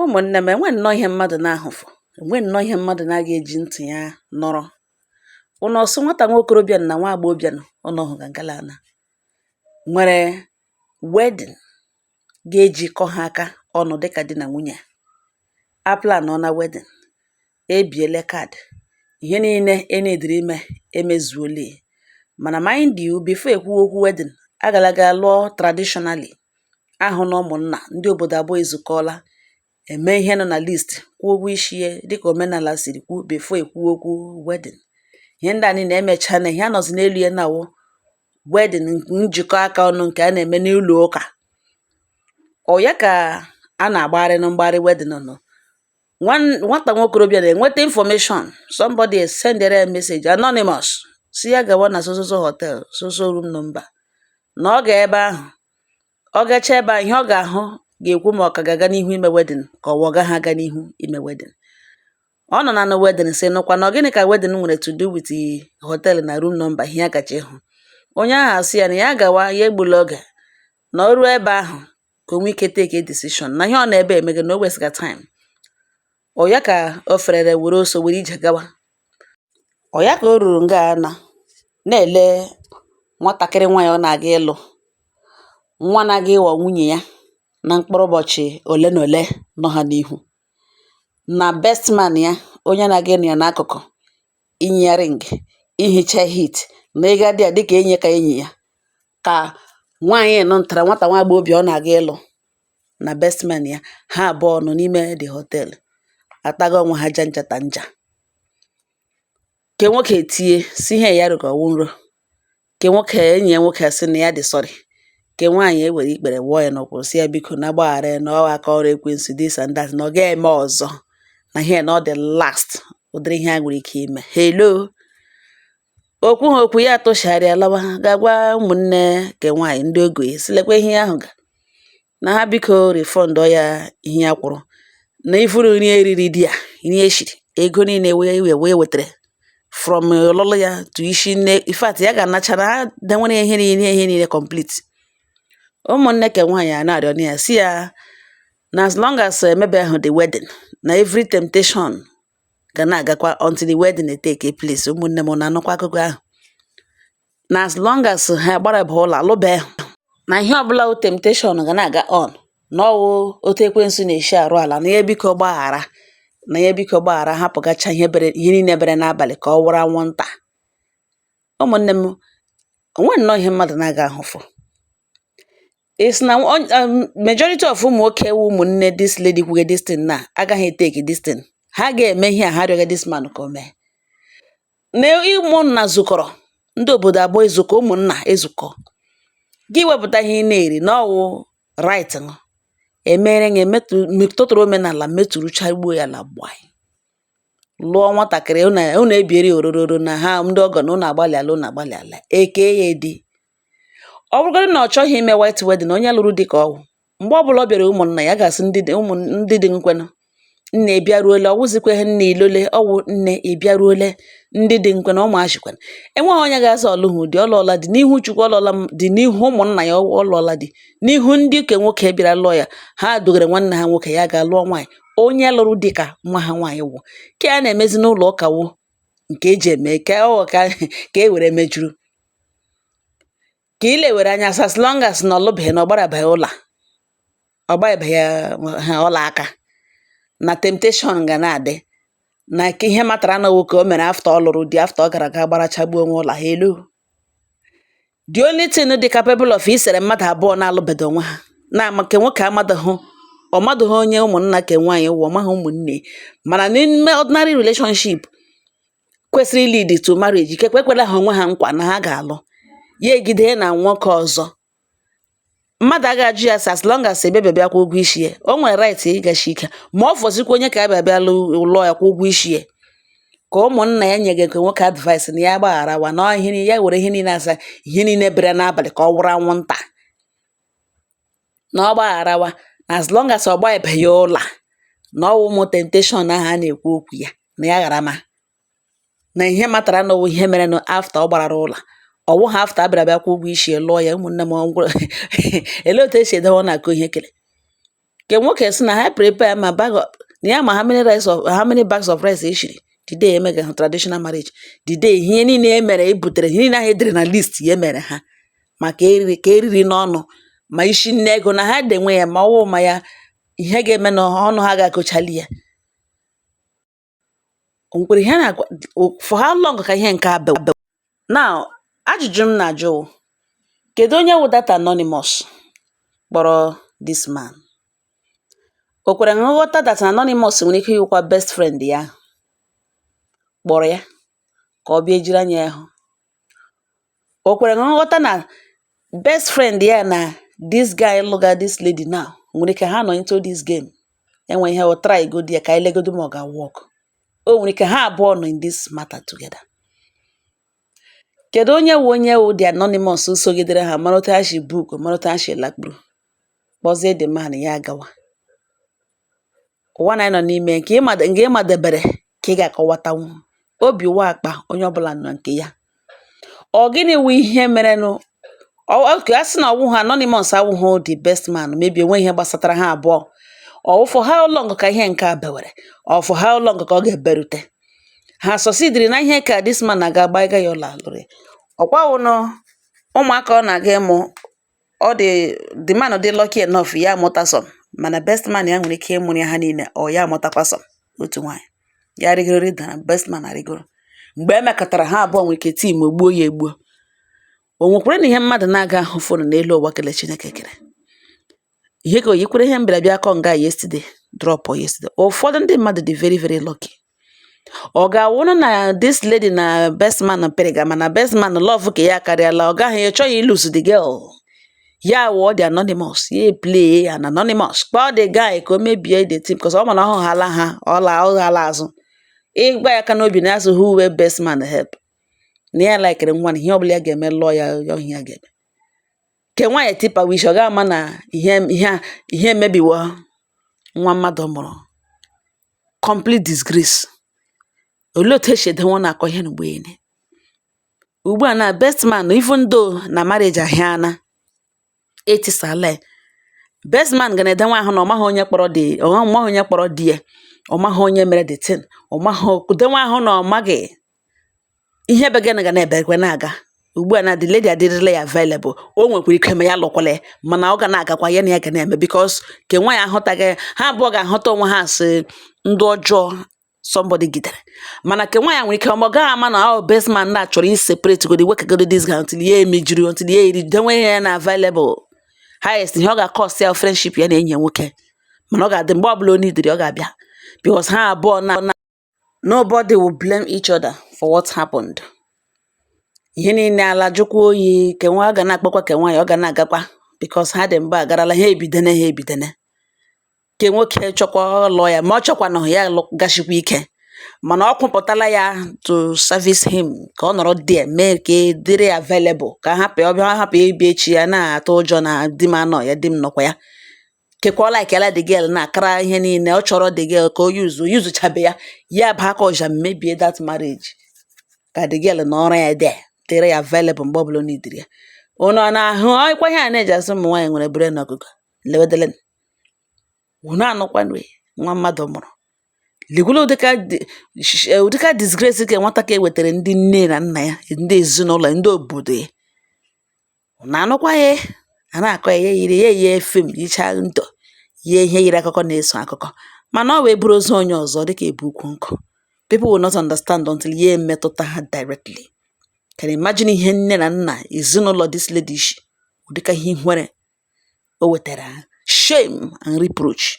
Ụmụnne m, enwe nnọọ ihe mmadụ na-ahụfụ, enwe nnọọ ihe mmadụ na-aga eji ntị ya nọrọ. Unu ọsụ nwata nwa okorobịa na nwa agbọghọbịa unu hụga ngalana nwere wedin ga-ejikọ ha aka ọnụ dịka di na nwunye. Aplan ọ na wedin, ebiele kaadị, ihe niile enediri ime emezuole. Mana mind you, before ekwuwa okwu wedin, agalaga lụọ traditionally. Ahụ na ụmụnna ndị obodo abụọ ezukọọla, eme ihe nọ na list, kwụọ ụgwọ isi ya dịka omenala siri kwu before ekwuo okwu wedin. Ihe ndị a niile emecha na ihe anọzi n'elu ya na-awụ wedin, njikọ aka ọnụ nke a na-eme n'ụlọ ụka. Ọ ya ka a na-agbagharị na mgbagharị wedin nọ. Nwata nwa okorobịa na-enweta information, somebody sendere a message anonymous si ya gawa na sososo hotel, soso room number, na ọ ga ebe ahụ. Ọ gacha ebe ahụ, ihe ọ ga-ahụ ga-ekwu ma ọ ka ga-aga n'ihu ime wedin ka ọ gaghị aga n'ihu ime wedin. Ọ nọ na wedin sị nụkwa na gịnị ka wedin nwere to do with hotel na room number ihe ya gacha ịhụ. Onye ahụ asị ya na ya gawa, ya egbula oge, na o ruo ebe ahụ ka o nwee ike take a decision na ihe ọ na ebe emege na o wesịga time. Ọ ya ka o ferere were oso were ije gawa. Ọ ya ka o ruru nga na-ele nwatakịrị nwaanyị ọ na-aga ịlụ, nwa na-aga ịghọ nwunye ya na mkpụrụ ụbọchị ole na ole nọ ha n'ihu, na best man ya onye na-aga ịnụ ya n'akụkụ, inyi ya ring, ihicha hit, na ịga dị ya dịka enyi ka enyi ya, ka nwaanyị nụntara nwata nwa agbọghọbịa ọ na-aga ịlụ na best man ya, ha abụọ nọ n'ime the hotel ataga onwe ha janjata nja. Ke nwoke etie si ihe ya rụrụ ọwụ nro, ke nwoke enyi ya nwoke asị na ya dị sorry, ke nwaanyị ewere ikpere wụọ ya n'ụkwụ si ya biko na gbaghara ya, na ọ aka ọrụ ekwensu this and that, na ọ ga-eme ọzọ, na ihe na ọ dị last ụdịrị ihe a nwere ike ime. Hello, okwu ha okwu ya tụchagharịa lawa ga-agwa ụmụnne ke nwaanyị ndị ogo ya silekwa ihe ahụ ga na ha biko refund ya ihe ya kwụrụ, na ifuru nri eriri di ya, nri eshiri, ego niile wee wetara from ọlụlụ ya to isi nne, in fact ya ga-anacha na ha denwere ihe niile complete. Ụmụnne ke nwaanyị a na-arịọ na ya si ya na as long as emebe ahụ the wedding, na every temptation ga na-agakwa until the wedding take place. Ụmụnne m na-anụkwa akụkọ ahụ, na as long as ha gbaraba ụlọ alụbe ahụ, na ihe ọbụla o temptation ga na-aga on, na ọwụ otu ekwensu na-eshi arụ ala, na ya biko gbaghara, na ya biko gbaghara, hapụgacha ihe niile bere n'abalị ka ọ wụrụ anwụnta. Ụmụnne m, onwe nnọọ ihe mmadụ na-aga ahụfụ. Is na majority of ụmụ nwoke ụmụnne this lady kwuge this thing na agaghị take this thing, ha ga-eme ihe a ha rịọga this man ka o mee. Na ụmụnna zukọrọ, ndị obodo abụọ ezukọ, ụmụnna ezukọ, gị wepụta ihe ị na-eri na ọwụ right ṅụ, emere ya metụtụrụ omenala, metụrụcha igbo ya la gbaa, lụọ nwatakịrị unu ebieri orororo na ha ndị ọgọ na unu agbalịala eke ya di. Ọ bụrụgodị na ọ chọghị ime white wedding, onye lụrụ di ka ọwụ, mgbe ọbụla ọ bịara ụmụnna ya ga-asị ndị dị nkwenụ, nne ịbịaruole, ọwụzikwa ihe nne ilole, ọwụ nne ịbịaruole, ndị dị nkwenụ, ụmụachịkwenụ. Enweghị onye ga-asa ọlụhụ dị, ọlụọla dị n'ihu Chukwu, ọlụọla dị n'ihu ụmụnna ya, ọlụọla dị n'ihu ndị ke nwoke bịara lụọ ya, ha dogara nwanne ha nwoke ya ga-alụọ nwaanyị onye lụrụ dị ka nwa ha nwaanyị wụ. Ke a na-emezi n'ụlọ ụka wụ nke eji eme ka e were mejuru, ka ile were anya as long as na ọlụbeghị na ọgbarabeghị ọla aka, na temptation ga na-adị, na ka ihe matara na nwoke o mere after ọ lụrụ di, after ọ gara aga gbarachagbuo onwe ụlọ. Hello, the only thing dị capable of isere mmadụ abụọ na-alụbedo onwe ha na nke nwoke amadụghị, ọ madụghị onye ụmụnna ke nwaanyị wụ, ọmaghị ụmụnne, mana n'ime ordinary relationship kwesịrị lead to marriage, ikekwe ekwela ha onwe ha nkwa na ha ga-alụ, ya egide na nwoke ọzọ. Mmadụ agaghị ajụ ya as long as ebe bịa kwa ụgwọ isi ya, o nwere right ịgachi ike, ma ọ fọzikwa onye ka bịa lụọ ya kwa ụgwọ isi ya, ka ụmụnna ya nyege nke nwoke advice na ya gbagharawa, na ihe ya were ihe niile asa ihe niile bere n'abalị ka ọ wụrụ anwụnta, na ọ gbagharawa as long as ọ gbabeghị ụla, na ọwụ ụmụ temptation ahụ a na-ekwu okwu ya, na ya ghara ma na ihe matara na ọwụ ihe mere na after ọ gbarara ụla, ọwụ ha after abịara bịakwa ụgwọ isi lụọ ya. Ụmụnne m ele otu esi edewe na-akụ ihe kele. Nke nwoke sị na ha prepare ma na ya ma how many bags of rice eshiri the day emege ha traditional marriage, the day ihe niile e mere butere ihe niile ahụ edere na list ya emere ha maka ka eriri n'ọnụ ma isi nne ego na ha denwe ya ma ọwụ ma ya ihe ga-eme na ọnụ ha ga-akụchali ya. O nwekwara ihe na-agwa for how long ka ihe nke a bewe? Now ajụjụ m na-ajụ wụ, kedu onye wụ that anonymous kpọrọ this man? O kwere nghọta that anonymous nwere ike ịwụkwa best friend ya kpọrọ ya ka ọ bịa ejiri anya ya hụ? O kwere nghọta na best friend ya na this guy lụga this lady now nwere ike ha nọ into this game, enwe ihe wụ try go ya ka anyị legodo ma ọ ga-work. O nwere ike ha abụọ nọ in this matter together. Kedu onye wụ the anonymous sogidere ha mara otu ha si book, mara otu ha si lakpuru, kpọzie the man ya agawa? Ụwa na anyị nọ n'ime nke ịmadebere ka ị ga-akọwatanwu. Obi wụ akpa onye ọbụla nọ nke ya. Ọ gịnị wụ ihe merenụ? A sị na ọwụ ha anonymous awụghụ the best man, maybe enwe ihe gbasatara ha abụọ. Ọ for how long ka ihe nke a bewere? Ọ for how long ka ọ ga-eberute? Ha succeediri na ihe ka this man na-aga gbaiga ya ụlọ alụrụ. Ọkwa wụnụ ụmụaka ọ na-aga ịmụ, ọ dị the man dị lucky enough ya amụta some, mana best man ya nwere ike ịmụrụ ya ha niile, ọ ya amụtakwa some otu nwaanyị. Ya rigoro dara best man arigoro. Mgbe emekọtara ha abụọ nwere ike tim gbuo ya egbuo. O nwekwara na ihe mmadụ na-aga ahụ fonu n'elu ụwa kele Chineke kere. Ihe ka oyikwere ihe mbịarabịa akọ nga yesterday, drop yesterday. Ụfọdụ ndị mmadụ dị very very lucky. Ọ ga-awụrụ na this lady na best man perega, mana best man love ka ya karịala, ọ gaghị chọghị ilose the girl. Ya wụọ the anonymous, ya play an anonymous, kpọọ the guy ka o mebie the team because ọ mana ọ hala ha ọghala azụ. Ịgba ya aka n'obi na asụ who will best man help. Na ya laikere nwa na ihe ọbụla ya ga-eme lụọ ya ihe ya ga-eme. Ke nwaanyị tipa wish ọ ga-ama na ihe emebiwa nwa mmadụ mụrụ. Complete disgrace. Olee otu esi edenwe na-akọ ihe n'ugbo ene? Ugbu a na best man even though na marriage ahịana etisala, best man ga na-edenwe ahụ na ọ maghị onye kpọrọ di ya, ọ maghị onye mere the thing, ọ maghị denwe ahụ na ọ maghị ihe begana ga na-ebekwe na-aga. Ugbu a na the lady adịrịla ya available, o nwekwara ike ma ya lụkwala ya, mana ọ ga na-agakwa ya na ya ga na-eme because ke nwaanyị ahụtaghị ha abụọ ga-ahụta onwe ha asị ndị ọjọọ somebody gidere. Mana ke nwaanyị nwere ike ọ gaghị ama na best man na chọrọ iseparate go the wekagoro this guy until ya emejuru, until ya eri denwe ya na available. Highest ihe ọ ga-cost ya friendship ya na enyi nwoke, mana ọ ga-adị mgbe ọbụla o nidiri ọ ga-abịa because ha abụọ na nobody will blame each other for what happened. Ihe niile ala jụkwa oyi, ke nwa ga na-akpakwa ke nwaanyị ọ ga na-agakwa because ha dị mgbe agarala ha ebidene. Ke nwoke chọkwa lụọ ya ma ọ chọkwa na ya gashikwa ike, mana ọ kwụpụtala ya to service him ka ọ nọrọ there mee ka dịrị available ka hapụ ibi echi ya na-atụ ụjọ na di m anọ ya, di m nọkwa ya. Kekwala ikela the girl na-akara ihe niile ọ chọrọ the girl ka o yuzuchabe ya bụ aka ọja mebie that marriage ka the girl na ọrụ ya dịrị ya available mgbe ọbụla n'idiri ya. Unu ọ na-ahụ ọkwa ihe a na-eji asị ụmụ nwaanyị nwere brain ọgụgụ lewedelen. Unu anụkwanụ nwa mmadụ mụrụ. Ligwulu ụdịka disgrace ke nwata ka ewetara ndị nne na nna ya, ndị ezinụlọ, ndị obodo ya. Unu anụkwa ya a na-akọ ya yiri fim yichaa ntọ ihe yiri akụkọ na-eso akụkọ, mana ọ wee bụrụ ozu onye ọzọ dịka ebu ukwu nkụ. People will not understand until ya emetụta ha directly. Can you imagine ihe nne na nna ezinụlọ this lady shi ụdịka ihe nwere o wetara ha? Shame and reproach.